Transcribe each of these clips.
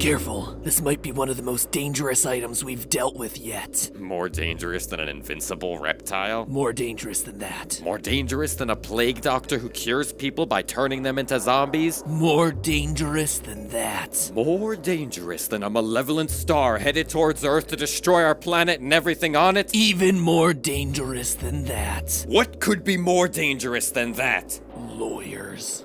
Careful, this might be one of the most dangerous items we've dealt with yet. More dangerous than an invincible reptile? More dangerous than that. More dangerous than a plague doctor who cures people by turning them into zombies? More dangerous than that. More dangerous than a malevolent star headed towards Earth to destroy our planet and everything on it? Even more dangerous than that. What could be more dangerous than that? Lawyers.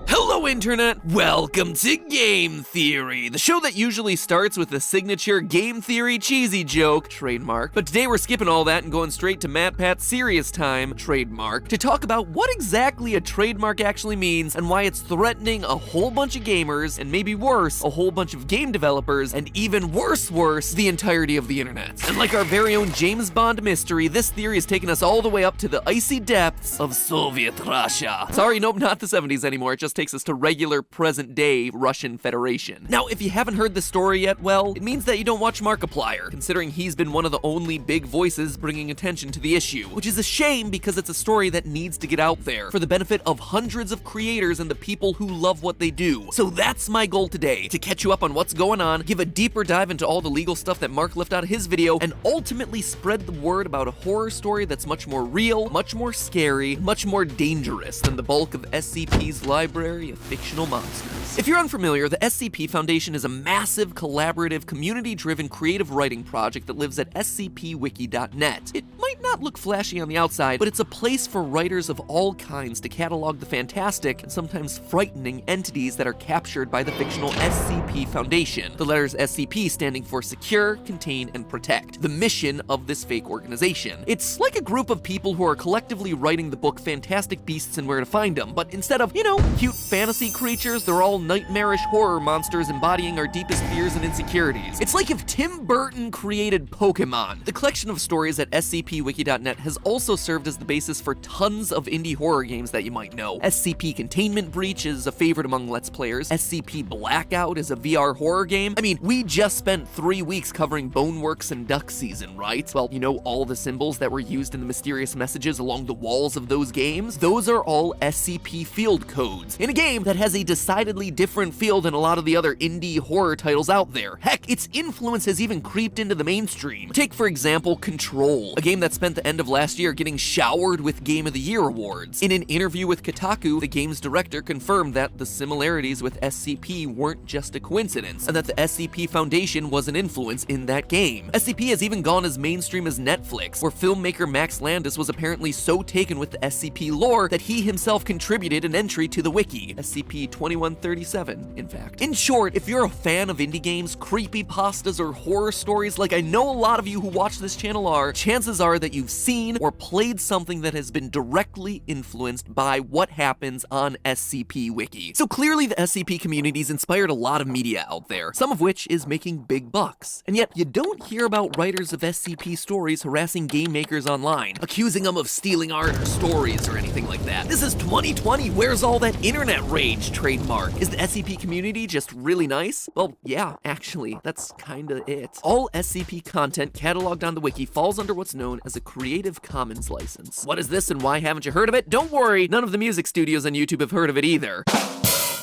Hello, Internet! Welcome to Game Theory, the show that usually starts with a signature Game Theory cheesy joke, trademark. But today we're skipping all that and going straight to MatPat's serious time, trademark, to talk about what exactly a trademark actually means and why it's threatening a whole bunch of gamers, and maybe worse, a whole bunch of game developers, and even worse, the entirety of the internet. And like our very own James Bond mystery, this theory has taken us all the way up to the icy depths of Soviet Russia. Sorry, nope, not the 70s anymore, it just takes us to regular present-day Russian Federation. Now, if you haven't heard the story yet, well, it means that you don't watch Markiplier, considering he's been one of the only big voices bringing attention to the issue, which is a shame because it's a story that needs to get out there for the benefit of hundreds of creators and the people who love what they do. So that's my goal today, to catch you up on what's going on, give a deeper dive into all the legal stuff that Mark left out of his video, and ultimately spread the word about a horror story that's much more real, much more scary, much more dangerous than the bulk of SCP's library of fictional monsters. If you're unfamiliar, the SCP Foundation is a massive, collaborative, community-driven creative writing project that lives at scpwiki.net. It might not look flashy on the outside, but it's a place for writers of all kinds to catalog the fantastic and sometimes frightening entities that are captured by the fictional SCP Foundation. The letters SCP standing for Secure, Contain, and Protect, the mission of this fake organization. It's like a group of people who are collectively writing the book Fantastic Beasts and Where to Find Them, but instead of, cute fantasy creatures, they're all nightmarish horror monsters embodying our deepest fears and insecurities. It's like if Tim Burton created Pokemon. The collection of stories at scpwiki.net has also served as the basis for tons of indie horror games that you might know. SCP Containment Breach is a favorite among Let's Players. SCP Blackout is a VR horror game. I mean, we just spent 3 weeks covering Boneworks and Duck Season, right? Well, all the symbols that were used in the mysterious messages along the walls of those games? Those are all SCP field codes in a game that has a decidedly different feel than a lot of the other indie horror titles out there. Heck, its influence has even creeped into the mainstream. Take, for example, Control, a game that spent the end of last year getting showered with Game of the Year awards. In an interview with Kotaku, the game's director confirmed that the similarities with SCP weren't just a coincidence, and that the SCP Foundation was an influence in that game. SCP has even gone as mainstream as Netflix, where filmmaker Max Landis was apparently so taken with the SCP lore that he himself contributed an entry to the wiki, SCP-2137, in fact. In short, if you're a fan of indie games, creepypastas, or horror stories like I know a lot of you who watch this channel are, chances are that you've seen or played something that has been directly influenced by what happens on SCP Wiki. So clearly the SCP community's inspired a lot of media out there, some of which is making big bucks. And yet, you don't hear about writers of SCP stories harassing game makers online, accusing them of stealing art or stories or anything like that. This is 2020, where's all that internet rage, trademark? Is the SCP community just really nice? Well, yeah, actually, that's kinda it. All SCP content cataloged on the wiki falls under what's known as a Creative Commons license. What is this and why haven't you heard of it? Don't worry, none of the music studios on YouTube have heard of it either.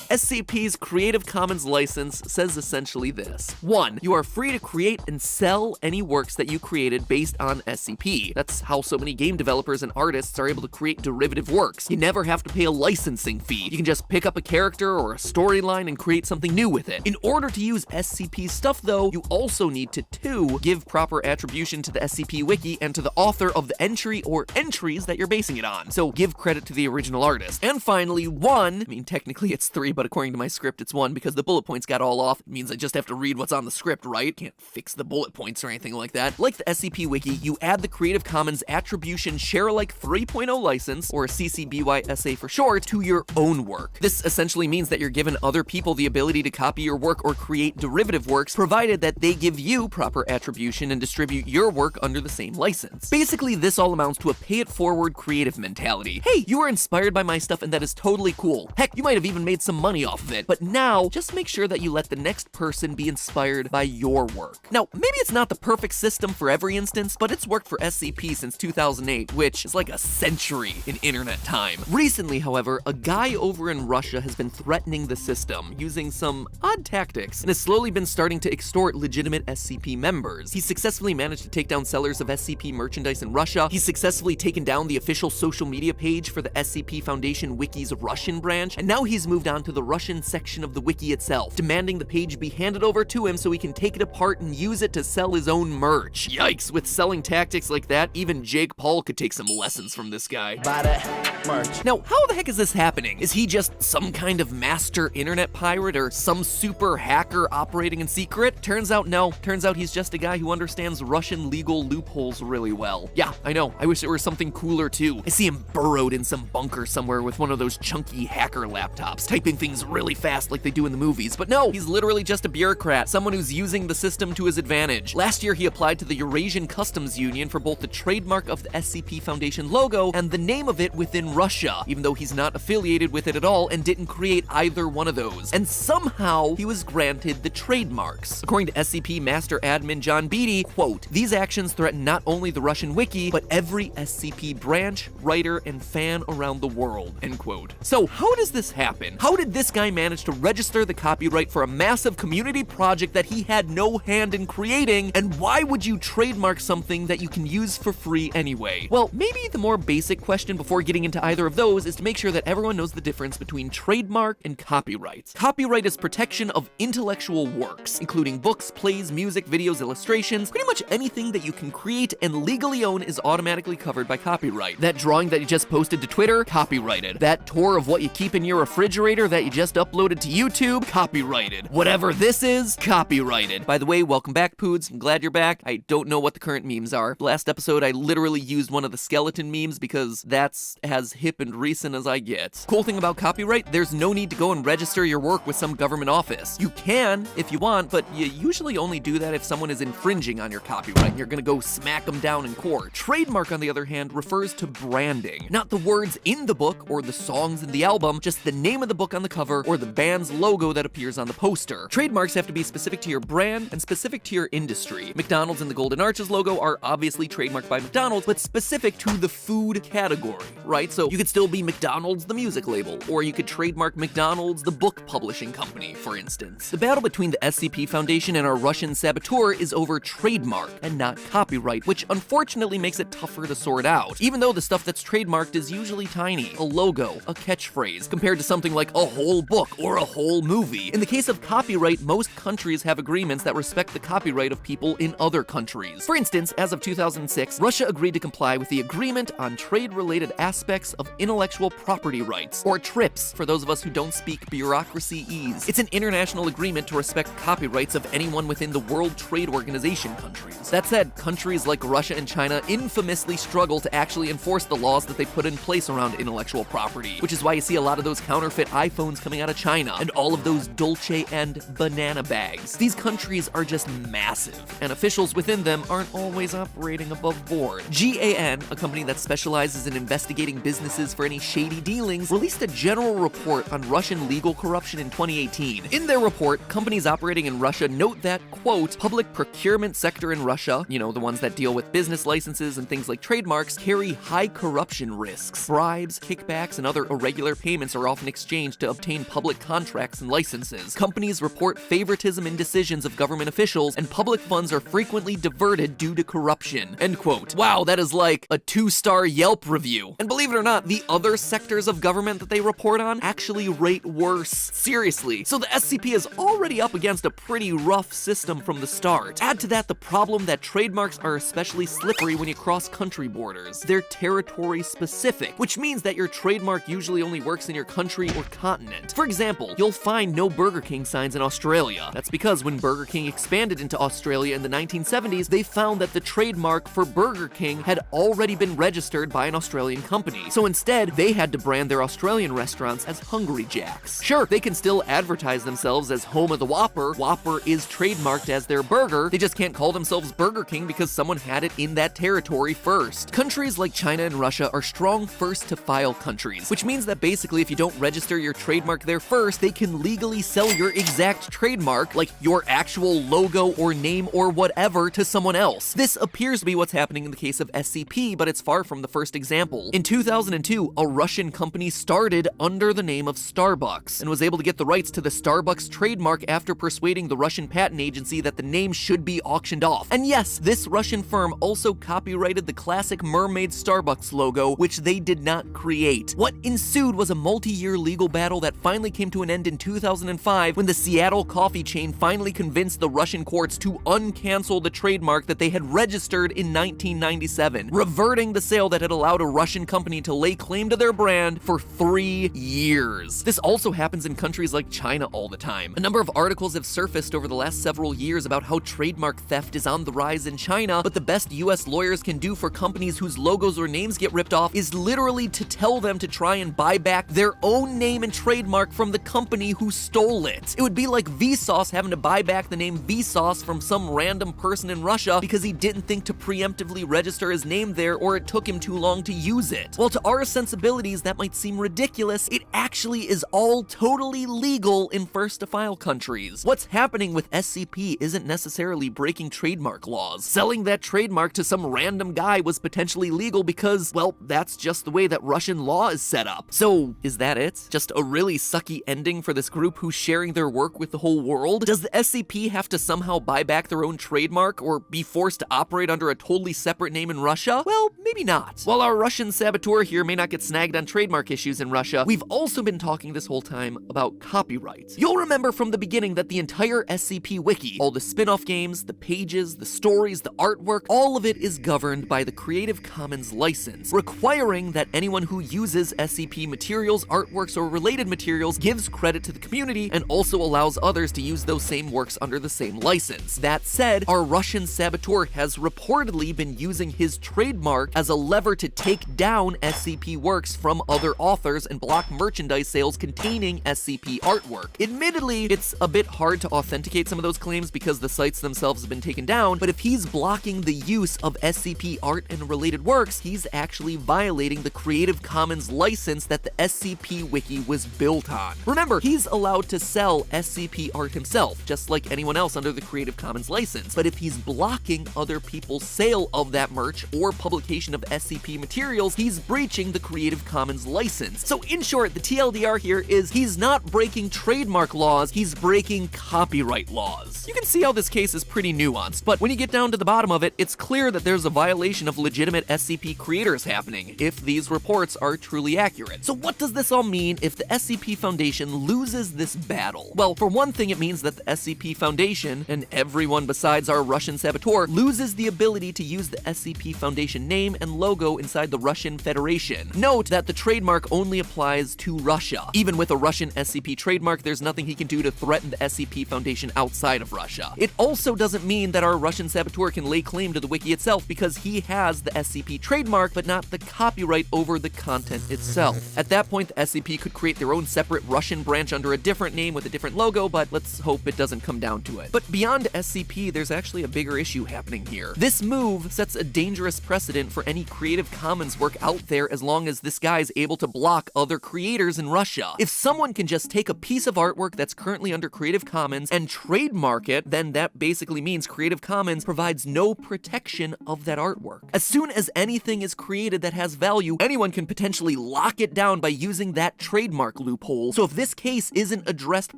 SCP's Creative Commons license says essentially this. 1. You are free to create and sell any works that you created based on SCP. That's how so many game developers and artists are able to create derivative works. You never have to pay a licensing fee. You can just pick up a character or a storyline and create something new with it. In order to use SCP stuff though, you also need to 2. Give proper attribution to the SCP wiki and to the author of the entry or entries that you're basing it on. So give credit to the original artist. And finally, 1, technically it's 3, but according to my script, it's 1 because the bullet points got all off. It means I just have to read what's on the script, right? Can't fix the bullet points or anything like that. Like the SCP Wiki, you add the Creative Commons Attribution Share-alike 3.0 license, or CC BY SA for short, to your own work. This essentially means that you're giving other people the ability to copy your work or create derivative works, provided that they give you proper attribution and distribute your work under the same license. Basically, this all amounts to a pay-it-forward creative mentality. Hey, you were inspired by my stuff and that is totally cool. Heck, you might have even made some money off of it. But now, just make sure that you let the next person be inspired by your work. Now, maybe it's not the perfect system for every instance, but it's worked for SCP since 2008, which is like a century in internet time. Recently, however, a guy over in Russia has been threatening the system using some odd tactics and has slowly been starting to extort legitimate SCP members. He's successfully managed to take down sellers of SCP merchandise in Russia. He's successfully taken down the official social media page for the SCP Foundation Wiki's Russian branch, and now he's moved on to the Russian section of the wiki itself, demanding the page be handed over to him so he can take it apart and use it to sell his own merch. Yikes, with selling tactics like that, even Jake Paul could take some lessons from this guy. Buy that merch. Now, how the heck is this happening? Is he just some kind of master internet pirate or some super hacker operating in secret? Turns out no. Turns out he's just a guy who understands Russian legal loopholes really well. Yeah, I know. I wish it were something cooler too. I see him burrowed in some bunker somewhere with one of those chunky hacker laptops, typing things really fast like they do in the movies. But no, he's literally just a bureaucrat, someone who's using the system to his advantage. Last year, he applied to the Eurasian Customs Union for both the trademark of the SCP Foundation logo and the name of it within Russia, even though he's not affiliated with it at all and didn't create either one of those. And somehow, he was granted the trademarks. According to SCP Master Admin John Beatty, quote, "These actions threaten not only the Russian wiki, but every SCP branch, writer, and fan around the world," end quote. So how does this happen? How did this guy manage to register the copyright for a massive community project that he had no hand in creating, and why would you trademark something that you can use for free anyway? Well, maybe the more basic question before getting into either of those is to make sure that everyone knows the difference between trademark and copyright. Copyright is protection of intellectual works, including books, plays, music, videos, illustrations. Pretty much anything that you can create and legally own is automatically covered by copyright. That drawing that you just posted to Twitter, copyrighted. That tour of what you keep in your refrigerator that you just uploaded to YouTube, copyrighted. Whatever this is, copyrighted. By the way, welcome back, Poods. I'm glad you're back. I don't know what the current memes are. Last episode, I literally used one of the skeleton memes because that's as hip and recent as I get. Cool thing about copyright, there's no need to go and register your work with some government office. You can if you want, but you usually only do that if someone is infringing on your copyright and you're gonna go smack them down in court. Trademark, on the other hand, refers to branding. Not the words in the book or the songs in the album, just the name of the book on the cover or the band's logo that appears on the poster. Trademarks have to be specific to your brand and specific to your industry. McDonald's and the Golden Arches logo are obviously trademarked by McDonald's, but specific to the food category, right? So you could still be McDonald's the music label, or you could trademark McDonald's the book publishing company, for instance. The battle between the SCP Foundation and our Russian saboteur is over trademark and not copyright, which unfortunately makes it tougher to sort out. Even though the stuff that's trademarked is usually tiny, a logo, a catchphrase, compared to something like a whole book or a whole movie. In the case of copyright, most countries have agreements that respect the copyright of people in other countries. For instance, as of 2006, Russia agreed to comply with the Agreement on Trade-Related Aspects of Intellectual Property Rights, or TRIPS, for those of us who don't speak bureaucracy-ese. It's an international agreement to respect copyrights of anyone within the World Trade Organization countries. That said, countries like Russia and China infamously struggle to actually enforce the laws that they put in place around intellectual property, which is why you see a lot of those counterfeit iPhones coming out of China, and all of those Dolce and banana bags. These countries are just massive, and officials within them aren't always operating above board. GAN, a company that specializes in investigating businesses for any shady dealings, released a general report on Russian legal corruption in 2018. In their report, companies operating in Russia note that, quote, public procurement sector in Russia, you know, the ones that deal with business licenses and things like trademarks, carry high corruption risks. Bribes, kickbacks, and other irregular payments are often exchanged to obtain public contracts and licenses. Companies report favoritism in decisions of government officials, and public funds are frequently diverted due to corruption. End quote. Wow, that is like a 2-star Yelp review. And believe it or not, the other sectors of government that they report on actually rate worse. Seriously. So the SCP is already up against a pretty rough system from the start. Add to that the problem that trademarks are especially slippery when you cross country borders. They're territory specific, which means that your trademark usually only works in your country or continent. For example, you'll find no Burger King signs in Australia. That's because when Burger King expanded into Australia in the 1970s, they found that the trademark for Burger King had already been registered by an Australian company. So instead, they had to brand their Australian restaurants as Hungry Jack's. Sure, they can still advertise themselves as home of the Whopper. Whopper is trademarked as their burger. They just can't call themselves Burger King because someone had it in that territory first. Countries like China and Russia are strong first to file countries, which means that basically if you don't register your trademark trademark there first, they can legally sell your exact trademark, like your actual logo or name or whatever, to someone else. This appears to be what's happening in the case of SCP, but it's far from the first example. In 2002, a Russian company started under the name of Starbucks and was able to get the rights to the Starbucks trademark after persuading the Russian patent agency that the name should be auctioned off. And yes, this Russian firm also copyrighted the classic mermaid Starbucks logo, which they did not create. What ensued was a multi-year legal battle that finally came to an end in 2005 when the Seattle coffee chain finally convinced the Russian courts to uncancel the trademark that they had registered in 1997, reverting the sale that had allowed a Russian company to lay claim to their brand for 3 years. This also happens in countries like China all the time. A number of articles have surfaced over the last several years about how trademark theft is on the rise in China, but the best US lawyers can do for companies whose logos or names get ripped off is literally to tell them to try and buy back their own name and trademark from the company who stole it. It would be like Vsauce having to buy back the name Vsauce from some random person in Russia because he didn't think to preemptively register his name there, or it took him too long to use it. While to our sensibilities that might seem ridiculous, it actually is all totally legal in first-to-file countries. What's happening with SCP isn't necessarily breaking trademark laws. Selling that trademark to some random guy was potentially legal because, well, that's just the way that Russian law is set up. So, is that it? Just a really sucky ending for this group who's sharing their work with the whole world? Does the SCP have to somehow buy back their own trademark or be forced to operate under a totally separate name in Russia? Well, maybe not. While our Russian saboteur here may not get snagged on trademark issues in Russia, we've also been talking this whole time about copyright. You'll remember from the beginning that the entire SCP Wiki, all the spin-off games, the pages, the stories, the artwork, all of it is governed by the Creative Commons license, requiring that anyone who uses SCP materials, artworks, or related materials gives credit to the community and also allows others to use those same works under the same license. That said, our Russian saboteur has reportedly been using his trademark as a lever to take down SCP works from other authors and block merchandise sales containing SCP artwork. Admittedly, it's a bit hard to authenticate some of those claims because the sites themselves have been taken down, but if he's blocking the use of SCP art and related works, he's actually violating the Creative Commons license that the SCP Wiki was built on. Remember, he's allowed to sell SCP art himself, just like anyone else under the Creative Commons license, but if he's blocking other people's sale of that merch or publication of SCP materials, he's breaching the Creative Commons license. So in short, the TLDR here is he's not breaking trademark laws, he's breaking copyright laws. You can see how this case is pretty nuanced, but when you get down to the bottom of it, it's clear that there's a violation of legitimate SCP creators happening, if these reports are truly accurate. So what does this all mean if the SCP Foundation loses this battle? Well, for one thing, it means that the SCP Foundation, and everyone besides our Russian saboteur, loses the ability to use the SCP Foundation name and logo inside the Russian Federation. Note that the trademark only applies to Russia. Even with a Russian SCP trademark, there's nothing he can do to threaten the SCP Foundation outside of Russia. It also doesn't mean that our Russian saboteur can lay claim to the wiki itself because he has the SCP trademark but not the copyright over the content itself. At that point, the SCP could create their own separate Russian branch under a different name with a different logo, but let's hope it doesn't come down to it. But beyond SCP, there's actually a bigger issue happening here. This move sets a dangerous precedent for any Creative Commons work out there as long as this guy's able to block other creators in Russia. If someone can just take a piece of artwork that's currently under Creative Commons and trademark it, then that basically means Creative Commons provides no protection of that artwork. As soon as anything is created that has value, anyone can potentially lock it down by using that trademark loophole. So if this case isn't addressed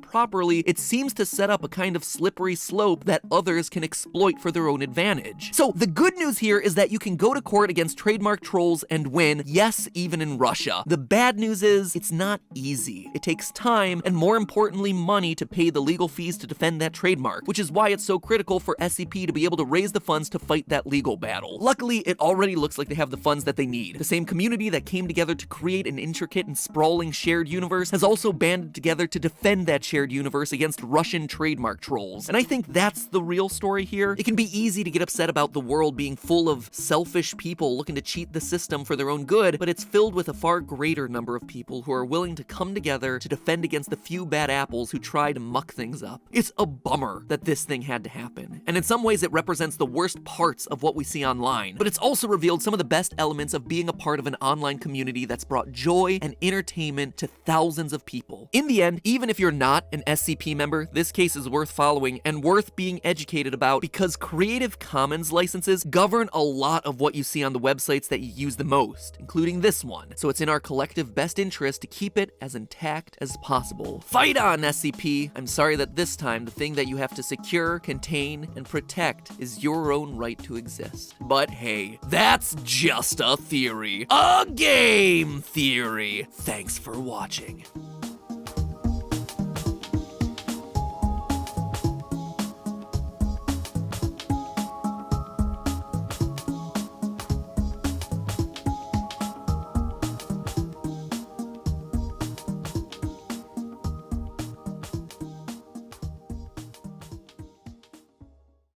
properly, it seems to set up a kind of slippery slope that others can exploit for their own advantage. So the good news here is that you can go to court against trademark trolls and win, yes, even in Russia. The bad news is it's not easy. It takes time and, more importantly, money to pay the legal fees to defend that trademark, which is why it's so critical for SCP to be able to raise the funds to fight that legal battle. Luckily, it already looks like they have the funds that they need. The same community that came together to create an intricate and sprawling shared universe has also banded together to defend that shared universe against Russian trademark trolls. And I think that's the real story here. It can be easy to get upset about the world being full of selfish people people looking to cheat the system for their own good, but it's filled with a far greater number of people who are willing to come together to defend against the few bad apples who try to muck things up. It's a bummer that this thing had to happen, and in some ways it represents the worst parts of what we see online, but it's also revealed some of the best elements of being a part of an online community that's brought joy and entertainment to thousands of people. In the end, even if you're not an SCP member, this case is worth following and worth being educated about because Creative Commons licenses govern a lot of what you see on the websites that you use the most, including this one, so it's in our collective best interest to keep it as intact as possible. Fight on, SCP! I'm sorry that this time the thing that you have to secure, contain, and protect is your own right to exist. But hey, that's just a theory. A game theory! Thanks for watching.